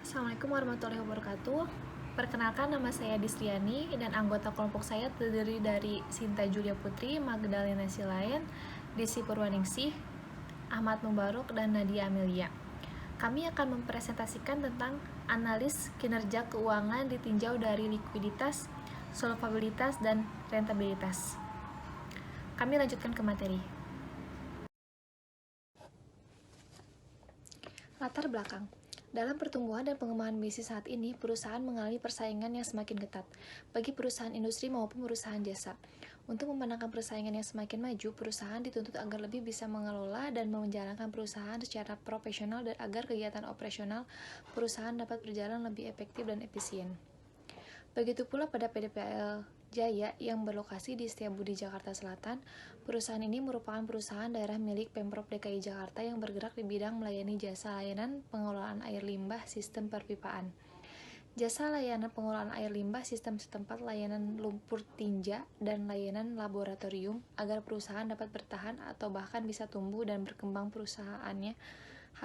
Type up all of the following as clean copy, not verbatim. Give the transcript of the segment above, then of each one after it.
Assalamualaikum warahmatullahi wabarakatuh. Perkenalkan, nama saya Disriani dan anggota kelompok saya terdiri dari Sinta Julia Putri, Magdalena Silayan, Desi Purwaningsih, Ahmad Mubarok, dan Nadia Amelia. Kami akan mempresentasikan tentang analis kinerja keuangan ditinjau dari likuiditas, solvabilitas, dan rentabilitas. Kami lanjutkan ke materi. Latar belakang. Dalam pertumbuhan dan pengembangan bisnis saat ini, perusahaan mengalami persaingan yang semakin ketat, bagi perusahaan industri maupun perusahaan jasa. Untuk memenangkan persaingan yang semakin maju, perusahaan dituntut agar lebih bisa mengelola dan menjalankan perusahaan secara profesional dan agar kegiatan operasional perusahaan dapat berjalan lebih efektif dan efisien. Begitu pula pada PDPL Jaya yang berlokasi di Setiabudi, Jakarta Selatan. Perusahaan ini merupakan perusahaan daerah milik Pemprov DKI Jakarta yang bergerak di bidang melayani jasa layanan pengelolaan air limbah sistem perpipaan, jasa layanan pengelolaan air limbah sistem setempat, layanan lumpur tinja, dan layanan laboratorium agar perusahaan dapat bertahan atau bahkan bisa tumbuh dan berkembang. Perusahaannya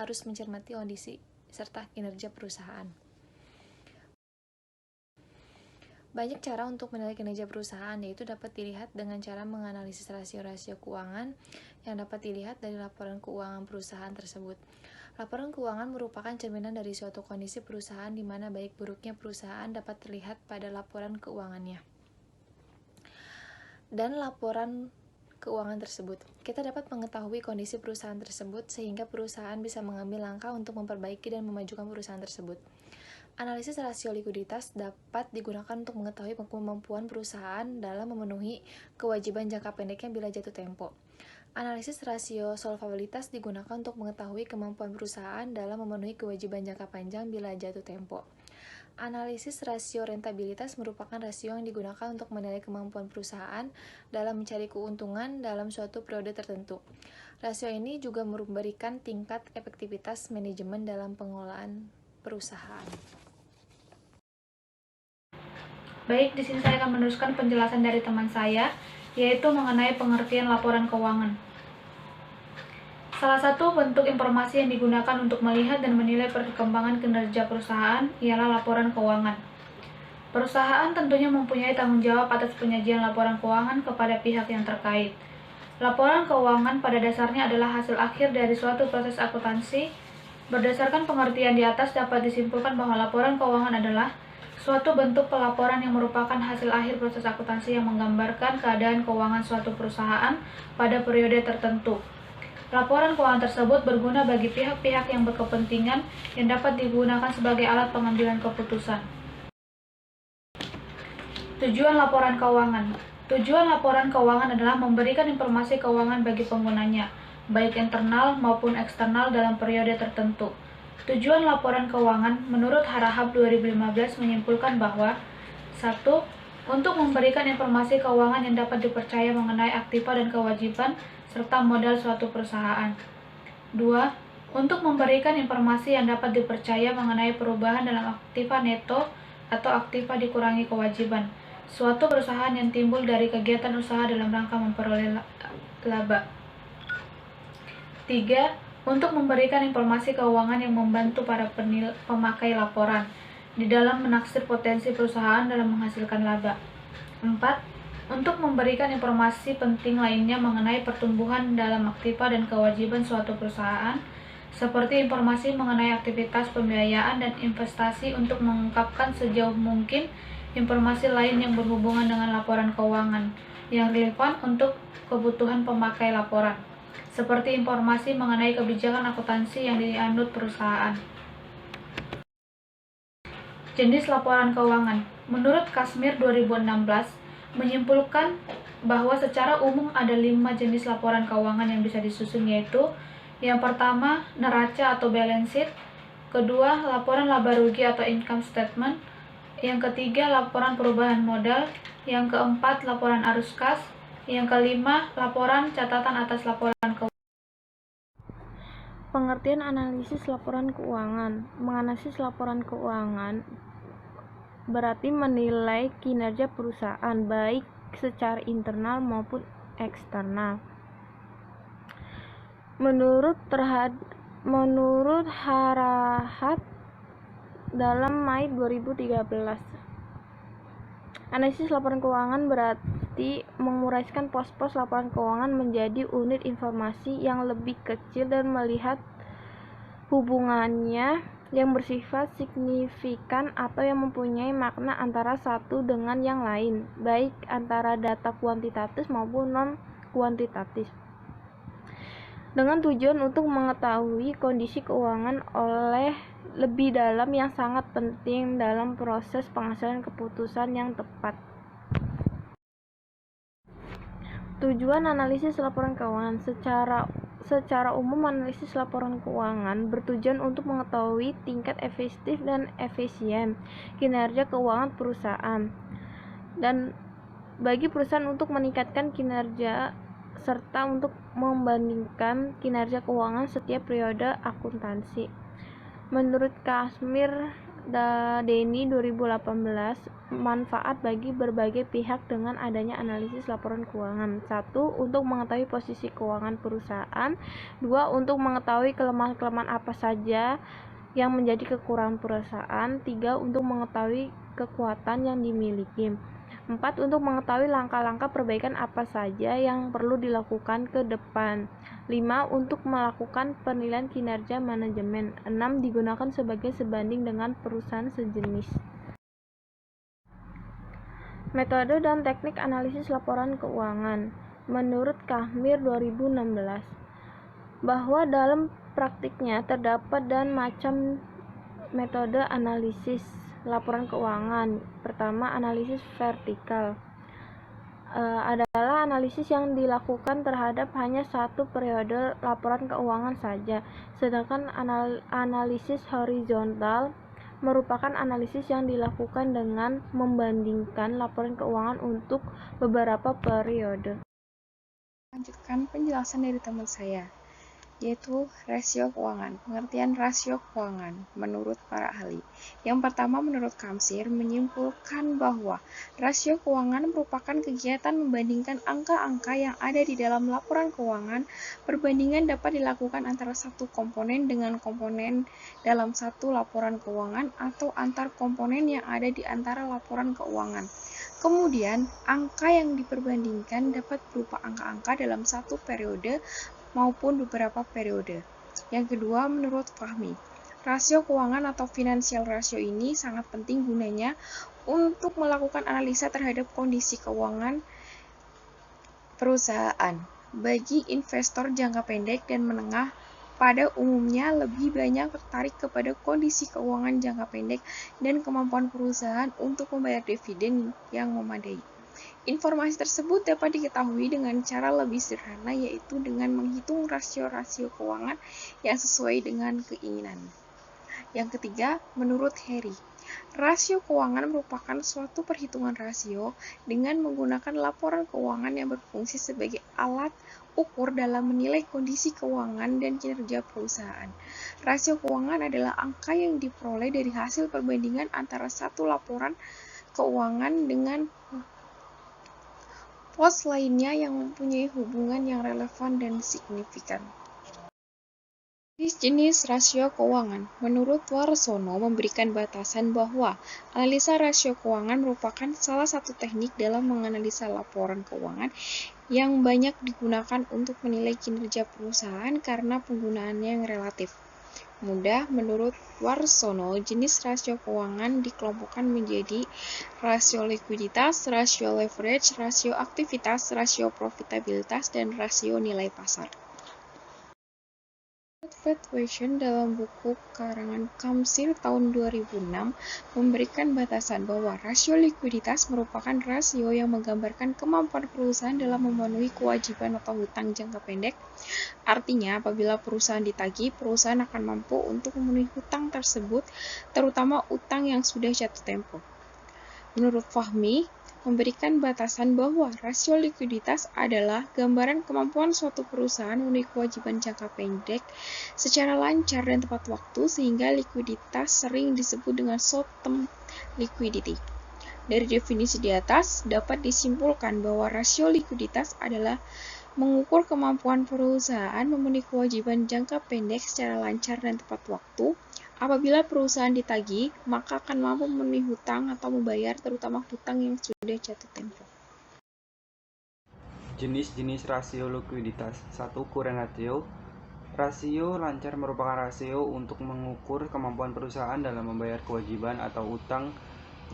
harus mencermati kondisi serta kinerja perusahaan. Banyak cara untuk menilai kinerja perusahaan, yaitu dapat dilihat dengan cara menganalisis rasio-rasio keuangan yang dapat dilihat dari laporan keuangan perusahaan tersebut. Laporan keuangan merupakan cerminan dari suatu kondisi perusahaan di mana baik buruknya perusahaan dapat terlihat pada laporan keuangannya dan laporan keuangan tersebut. Kita dapat mengetahui kondisi perusahaan tersebut sehingga perusahaan bisa mengambil langkah untuk memperbaiki dan memajukan perusahaan tersebut. Analisis rasio likuiditas dapat digunakan untuk mengetahui kemampuan perusahaan dalam memenuhi kewajiban jangka pendeknya bila jatuh tempo. Analisis rasio solvabilitas digunakan untuk mengetahui kemampuan perusahaan dalam memenuhi kewajiban jangka panjang bila jatuh tempo. Analisis rasio rentabilitas merupakan rasio yang digunakan untuk menilai kemampuan perusahaan dalam mencari keuntungan dalam suatu periode tertentu. Rasio ini juga memberikan tingkat efektivitas manajemen dalam pengelolaan perusahaan. Baik, di sini saya akan meneruskan penjelasan dari teman saya, yaitu mengenai pengertian laporan keuangan. Salah satu bentuk informasi yang digunakan untuk melihat dan menilai perkembangan kinerja perusahaan ialah laporan keuangan. Perusahaan tentunya mempunyai tanggung jawab atas penyajian laporan keuangan kepada pihak yang terkait. Laporan keuangan pada dasarnya adalah hasil akhir dari suatu proses akuntansi. Berdasarkan pengertian di atas, dapat disimpulkan bahwa laporan keuangan adalah suatu bentuk pelaporan yang merupakan hasil akhir proses akuntansi yang menggambarkan keadaan keuangan suatu perusahaan pada periode tertentu. Laporan keuangan tersebut berguna bagi pihak-pihak yang berkepentingan yang dapat digunakan sebagai alat pengambilan keputusan. Tujuan laporan keuangan. Tujuan laporan keuangan adalah memberikan informasi keuangan bagi penggunanya, baik internal maupun eksternal dalam periode tertentu. Tujuan laporan keuangan menurut Harahap 2015 menyimpulkan bahwa 1. Untuk memberikan informasi keuangan yang dapat dipercaya mengenai aktiva dan kewajiban serta modal suatu perusahaan. 2. Untuk memberikan informasi yang dapat dipercaya mengenai perubahan dalam aktiva neto atau aktiva dikurangi kewajiban suatu perusahaan yang timbul dari kegiatan usaha dalam rangka memperoleh laba. 3. Untuk memberikan informasi keuangan yang membantu para pemakai laporan di dalam menaksir potensi perusahaan dalam menghasilkan laba. 4. Untuk memberikan informasi penting lainnya mengenai pertumbuhan dalam aktiva dan kewajiban suatu perusahaan, seperti informasi mengenai aktivitas pembiayaan dan investasi untuk mengungkapkan sejauh mungkin informasi lain yang berhubungan dengan laporan keuangan yang relevan untuk kebutuhan pemakai laporan, seperti informasi mengenai kebijakan akuntansi yang dianut perusahaan. Jenis laporan keuangan. Menurut Kashmir 2016, menyimpulkan bahwa secara umum ada 5 jenis laporan keuangan yang bisa disusun, yaitu yang pertama, neraca atau balance sheet, kedua, laporan laba rugi atau income statement, yang ketiga, laporan perubahan modal, yang keempat, laporan arus kas, yang kelima, laporan catatan atas laporan keuangan. Pengertian analisis laporan keuangan. Menganalisis laporan keuangan berarti menilai kinerja perusahaan baik secara internal maupun eksternal. Menurut Harahap dalam Mei 2013. Analisis laporan keuangan berarti menguraikan pos-pos laporan keuangan menjadi unit informasi yang lebih kecil dan melihat hubungannya yang bersifat signifikan atau yang mempunyai makna antara satu dengan yang lain, baik antara data kuantitatif maupun non-kuantitatif. Dengan tujuan untuk mengetahui kondisi keuangan oleh lebih dalam yang sangat penting dalam proses penghasilan keputusan yang tepat. Tujuan analisis laporan keuangan secara umum, analisis laporan keuangan bertujuan untuk mengetahui tingkat efektif dan efisien kinerja keuangan perusahaan, dan bagi perusahaan untuk meningkatkan kinerja serta untuk membandingkan kinerja keuangan setiap periode akuntansi. Menurut Kashmir Denny 2018, manfaat bagi berbagai pihak dengan adanya analisis laporan keuangan. 1. Untuk mengetahui posisi keuangan perusahaan. 2. Untuk mengetahui kelemahan-kelemahan apa saja yang menjadi kekurangan perusahaan. 3. Untuk mengetahui kekuatan yang dimiliki. 4. Untuk mengetahui langkah-langkah perbaikan apa saja yang perlu dilakukan ke depan. 5. Untuk melakukan penilaian kinerja manajemen. 6. Digunakan sebagai sebanding dengan perusahaan sejenis. Metode dan teknik analisis laporan keuangan. Menurut Kashmir 2016, bahwa dalam praktiknya terdapat dan macam metode analisis laporan keuangan. Pertama, analisis vertikal adalah analisis yang dilakukan terhadap hanya satu periode laporan keuangan saja, sedangkan analisis horizontal merupakan analisis yang dilakukan dengan membandingkan laporan keuangan untuk beberapa periode. Lanjutkan penjelasan dari teman saya, yaitu rasio keuangan. Pengertian rasio keuangan menurut para ahli. Yang pertama, menurut Kashmir menyimpulkan bahwa rasio keuangan merupakan kegiatan membandingkan angka-angka yang ada di dalam laporan keuangan. Perbandingan dapat dilakukan antara satu komponen dengan komponen dalam satu laporan keuangan atau antar komponen yang ada di antara laporan keuangan. Kemudian, angka yang diperbandingkan dapat berupa angka-angka dalam satu periode maupun beberapa periode. Yang kedua, menurut Fahmi, rasio keuangan atau financial ratio ini sangat penting gunanya untuk melakukan analisa terhadap kondisi keuangan perusahaan. Bagi investor jangka pendek dan menengah, pada umumnya lebih banyak tertarik kepada kondisi keuangan jangka pendek dan kemampuan perusahaan untuk membayar dividen yang memadai. Informasi tersebut dapat diketahui dengan cara lebih sederhana, yaitu dengan menghitung rasio-rasio keuangan yang sesuai dengan keinginan. Yang ketiga, menurut Harry, rasio keuangan merupakan suatu perhitungan rasio dengan menggunakan laporan keuangan yang berfungsi sebagai alat ukur dalam menilai kondisi keuangan dan kinerja perusahaan. Rasio keuangan adalah angka yang diperoleh dari hasil perbandingan antara satu laporan keuangan dengan pos lainnya yang mempunyai hubungan yang relevan dan signifikan. Jenis rasio keuangan. Menurut Warsono memberikan batasan bahwa analisa rasio keuangan merupakan salah satu teknik dalam menganalisa laporan keuangan yang banyak digunakan untuk menilai kinerja perusahaan karena penggunaannya yang relatif mudah. Menurut Warsono, jenis rasio keuangan dikelompokkan menjadi rasio likuiditas, rasio leverage, rasio aktivitas, rasio profitabilitas, dan rasio nilai pasar. Valuation dalam buku karangan Kashmir tahun 2006 memberikan batasan bahwa rasio likuiditas merupakan rasio yang menggambarkan kemampuan perusahaan dalam memenuhi kewajiban atau hutang jangka pendek. Artinya, apabila perusahaan ditagih, perusahaan akan mampu untuk memenuhi hutang tersebut, terutama utang yang sudah jatuh tempo. Menurut Fahmi, memberikan batasan bahwa rasio likuiditas adalah gambaran kemampuan suatu perusahaan memenuhi kewajiban jangka pendek secara lancar dan tepat waktu, sehingga likuiditas sering disebut dengan short-term liquidity. Dari definisi di atas, dapat disimpulkan bahwa rasio likuiditas adalah mengukur kemampuan perusahaan memenuhi kewajiban jangka pendek secara lancar dan tepat waktu. Apabila perusahaan ditagih, maka akan mampu memenuhi hutang atau membayar terutama hutang yang sudah jatuh tempo. Jenis-jenis rasio likuiditas. 1. Current ratio. Rasio lancar merupakan rasio untuk mengukur kemampuan perusahaan dalam membayar kewajiban atau utang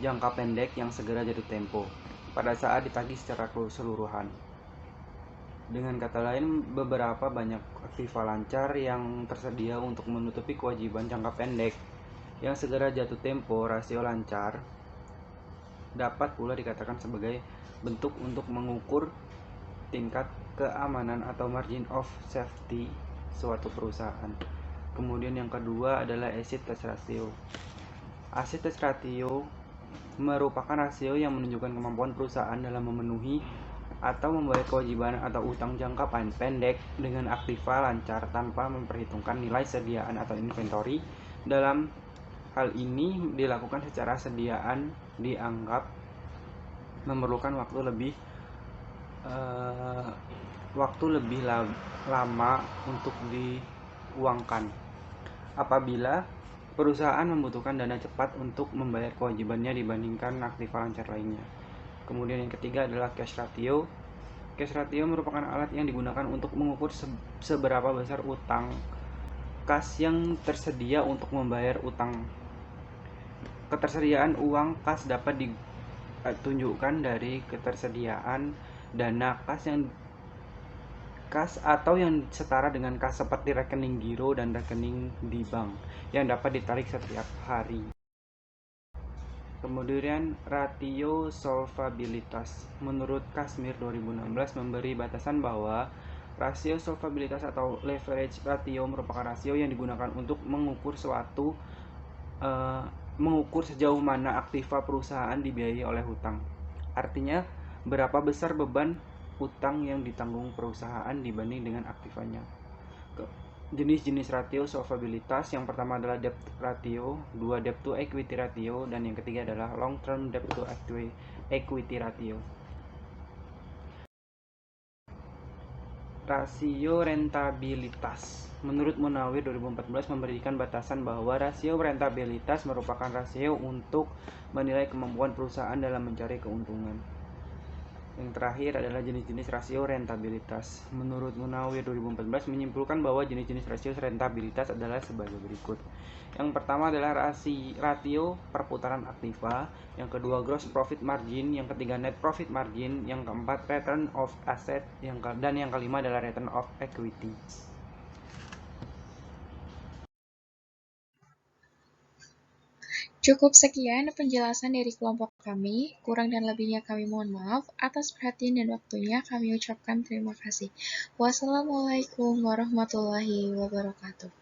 jangka pendek yang segera jatuh tempo pada saat ditagih secara keseluruhan. Dengan kata lain, beberapa banyak aktiva lancar yang tersedia untuk menutupi kewajiban jangka pendek yang segera jatuh tempo. Rasio lancar dapat pula dikatakan sebagai bentuk untuk mengukur tingkat keamanan atau margin of safety suatu perusahaan. Kemudian yang kedua adalah asset test ratio. Asset test ratio merupakan rasio yang menunjukkan kemampuan perusahaan dalam memenuhi atau membayar kewajiban atau utang jangka pendek dengan aktiva lancar tanpa memperhitungkan nilai sediaan atau inventory. Dalam hal ini dilakukan secara sediaan dianggap memerlukan waktu lebih lama untuk diuangkan apabila perusahaan membutuhkan dana cepat untuk membayar kewajibannya dibandingkan aktiva lancar lainnya. Kemudian yang ketiga adalah cash ratio. Cash ratio merupakan alat yang digunakan untuk mengukur seberapa besar utang kas yang tersedia untuk membayar utang. Ketersediaan uang kas dapat ditunjukkan dari ketersediaan dana kas atau yang setara dengan kas seperti rekening giro dan rekening di bank yang dapat ditarik setiap hari. Kemudian ratio solvabilitas. Menurut Kashmir 2016 memberi batasan bahwa rasio solvabilitas atau leverage ratio merupakan rasio yang digunakan untuk mengukur sejauh mana aktiva perusahaan dibiayai oleh hutang. Artinya, berapa besar beban hutang yang ditanggung perusahaan dibanding dengan aktivanya. Jenis-jenis ratio solvabilitas, yang pertama adalah debt ratio, 2 debt to equity ratio, dan yang ketiga adalah long term debt to equity ratio. Rasio rentabilitas. Menurut Munawir 2014 memberikan batasan bahwa rasio rentabilitas merupakan rasio untuk menilai kemampuan perusahaan dalam mencari keuntungan. Yang terakhir adalah jenis-jenis rasio rentabilitas. Menurut Munawir 2014 menyimpulkan bahwa jenis-jenis rasio rentabilitas adalah sebagai berikut. Yang pertama adalah rasio perputaran aktiva, yang kedua gross profit margin, yang ketiga net profit margin, yang keempat return of asset, dan yang kelima adalah return of equity. Cukup sekian penjelasan dari kelompok kami. Kurang dan lebihnya kami mohon maaf. Atas perhatian dan waktunya kami ucapkan terima kasih. Wassalamualaikum warahmatullahi wabarakatuh.